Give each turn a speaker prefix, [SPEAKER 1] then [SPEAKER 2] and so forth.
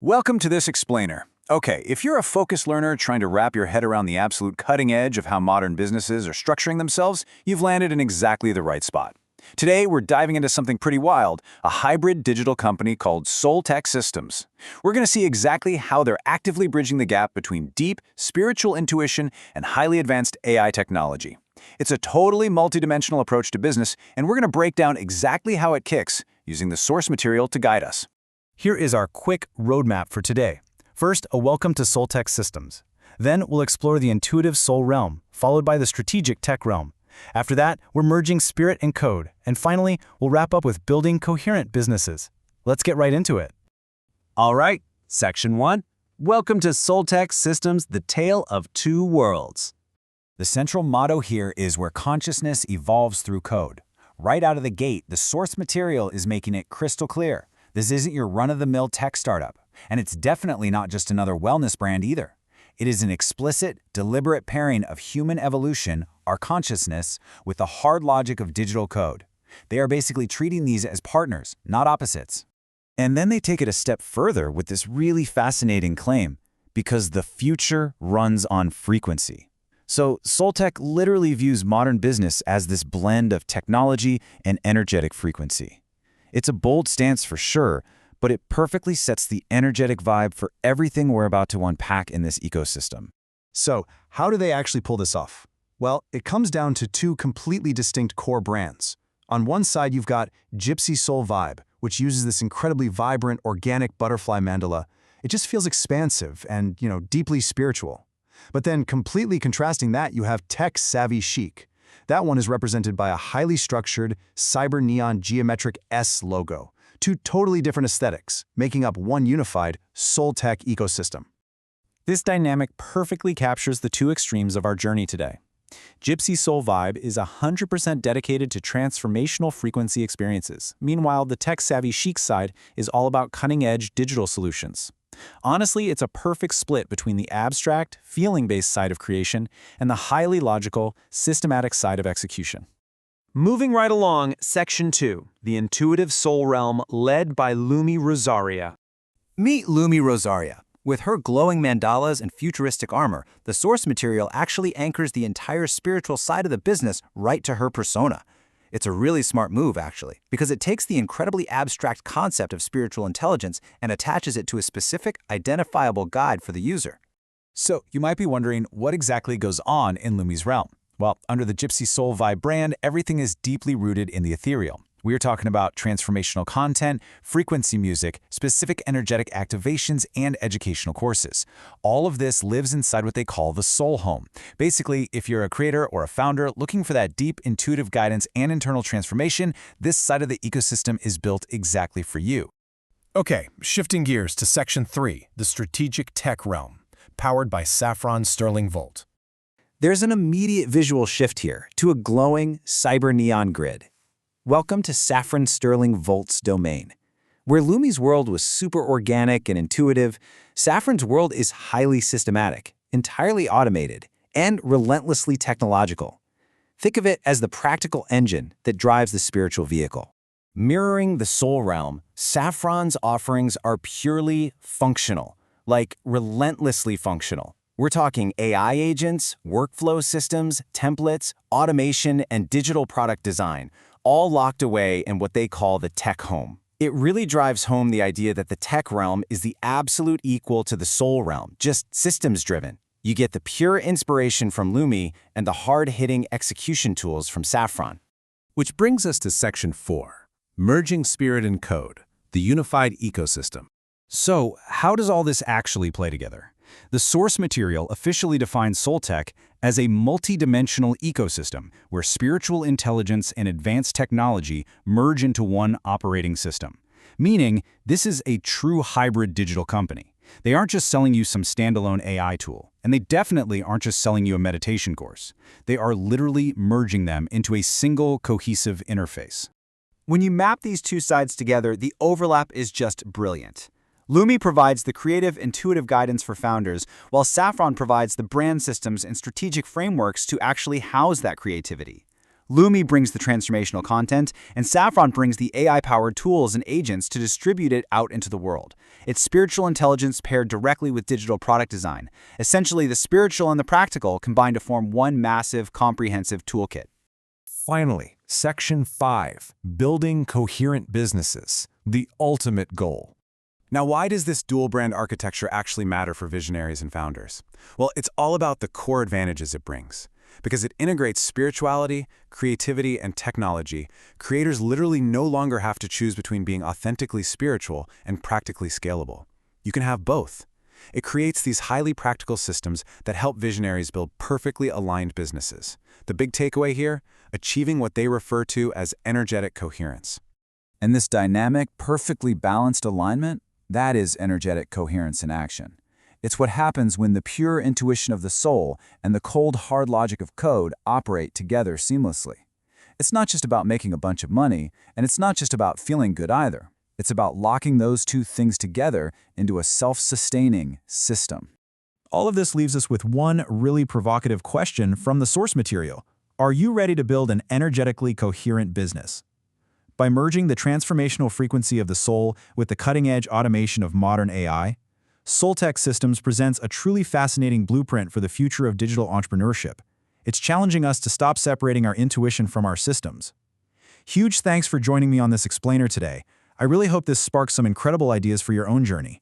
[SPEAKER 1] Welcome to this explainer. Okay, if you're a focused learner trying to wrap your head around the absolute cutting edge of how modern businesses are structuring themselves, you've landed in exactly the right spot. Today, we're diving into something pretty wild, a hybrid digital company called Soltech Systems. We're going to see exactly how they're actively bridging the gap between deep, spiritual intuition and highly advanced AI technology. It's a totally multidimensional approach to business, and we're going to break down exactly how it kicks, using the source material to guide us.
[SPEAKER 2] Here is our quick roadmap for today. First, a welcome to Soltech Systems. Then, we'll explore the intuitive soul realm, followed by the strategic tech realm. After that, we're merging spirit and code. And finally, we'll wrap up with building coherent businesses. Let's get right into it.
[SPEAKER 3] All right, Section 1. Welcome to Soltech Systems, the tale of two worlds.
[SPEAKER 1] The central motto here is where consciousness evolves through code. Right out of the gate, the source material is making it crystal clear. This isn't your run-of-the-mill tech startup, and it's definitely not just another wellness brand either. It is an explicit, deliberate pairing of human evolution, our consciousness, with the hard logic of digital code. They are basically treating these as partners, not opposites. And then they take it a step further with this really fascinating claim, because the future runs on frequency. So Soltech literally views modern business as this blend of technology and energetic frequency. It's a bold stance for sure, but it perfectly sets the energetic vibe for everything we're about to unpack in this ecosystem.
[SPEAKER 4] So, how do they actually pull this off? Well, it comes down to two completely distinct core brands. On one side, you've got Gypsy Soul Vibe, which uses this incredibly vibrant, organic butterfly mandala. It just feels expansive and, deeply spiritual. But then, completely contrasting that, you have tech-savvy Chic. That one is represented by a highly structured, cyber-neon geometric S logo. Two totally different aesthetics, making up one unified Soltech ecosystem.
[SPEAKER 2] This dynamic perfectly captures the two extremes of our journey today. Gypsy Soul Vibe is 100% dedicated to transformational frequency experiences. Meanwhile, the tech-savvy Chic side is all about cutting-edge digital solutions. Honestly, it's a perfect split between the abstract, feeling-based side of creation and the highly logical, systematic side of execution.
[SPEAKER 3] Moving right along, Section 2, the intuitive soul realm led by Lumi Rosaria.
[SPEAKER 5] Meet Lumi Rosaria. With her glowing mandalas and futuristic armor, the source material actually anchors the entire spiritual side of the business right to her persona. It's a really smart move, actually, because it takes the incredibly abstract concept of spiritual intelligence and attaches it to a specific, identifiable guide for the user.
[SPEAKER 1] So, you might be wondering what exactly goes on in Lumi's realm. Well, under the Gypsy Soul Vibe brand, everything is deeply rooted in the ethereal. We're talking about transformational content, frequency music, specific energetic activations, and educational courses. All of this lives inside what they call the soul home. Basically, if you're a creator or a founder looking for that deep intuitive guidance and internal transformation, this side of the ecosystem is built exactly for you.
[SPEAKER 2] Okay, shifting gears to Section 3, the strategic tech realm, powered by Saffron Sterling Volt.
[SPEAKER 5] There's an immediate visual shift here to a glowing cyber neon grid. Welcome to Saffron Sterling Volt's domain. Where Lumi's world was super organic and intuitive, Saffron's world is highly systematic, entirely automated, and relentlessly technological. Think of it as the practical engine that drives the spiritual vehicle. Mirroring the soul realm, Saffron's offerings are purely functional, like relentlessly functional. We're talking AI agents, workflow systems, templates, automation, and digital product design, all locked away in what they call the tech home. It really drives home the idea that the tech realm is the absolute equal to the soul realm, just systems-driven. You get the pure inspiration from Lumi and the hard-hitting execution tools from Saffron.
[SPEAKER 6] Which brings us to Section 4, merging spirit and code, the unified ecosystem.
[SPEAKER 1] So, how does all this actually play together? The source material officially defines Soltech as a multi-dimensional ecosystem where spiritual intelligence and advanced technology merge into one operating system. Meaning, this is a true hybrid digital company. They aren't just selling you some standalone AI tool, and they definitely aren't just selling you a meditation course. They are literally merging them into a single cohesive interface.
[SPEAKER 5] When you map these two sides together, the overlap is just brilliant. Lumi provides the creative, intuitive guidance for founders, while Saffron provides the brand systems and strategic frameworks to actually house that creativity. Lumi brings the transformational content, and Saffron brings the AI-powered tools and agents to distribute it out into the world. It's spiritual intelligence paired directly with digital product design. Essentially, the spiritual and the practical combine to form one massive, comprehensive toolkit.
[SPEAKER 6] Finally, Section 5, Building Coherent Businesses, the ultimate goal.
[SPEAKER 2] Now, why does this dual-brand architecture actually matter for visionaries and founders? Well, it's all about the core advantages it brings. Because it integrates spirituality, creativity, and technology, creators literally no longer have to choose between being authentically spiritual and practically scalable. You can have both. It creates these highly practical systems that help visionaries build perfectly aligned businesses. The big takeaway here? Achieving what they refer to as energetic coherence.
[SPEAKER 1] And this dynamic, perfectly balanced alignment, that is energetic coherence in action. It's what happens when the pure intuition of the soul and the cold, hard logic of code operate together seamlessly. It's not just about making a bunch of money, and it's not just about feeling good either. It's about locking those two things together into a self-sustaining system.
[SPEAKER 4] All of this leaves us with one really provocative question from the source material. Are you ready to build an energetically coherent business? By merging the transformational frequency of the soul with the cutting-edge automation of modern AI, Soltech Systems presents a truly fascinating blueprint for the future of digital entrepreneurship. It's challenging us to stop separating our intuition from our systems. Huge thanks for joining me on this explainer today. I really hope this sparks some incredible ideas for your own journey.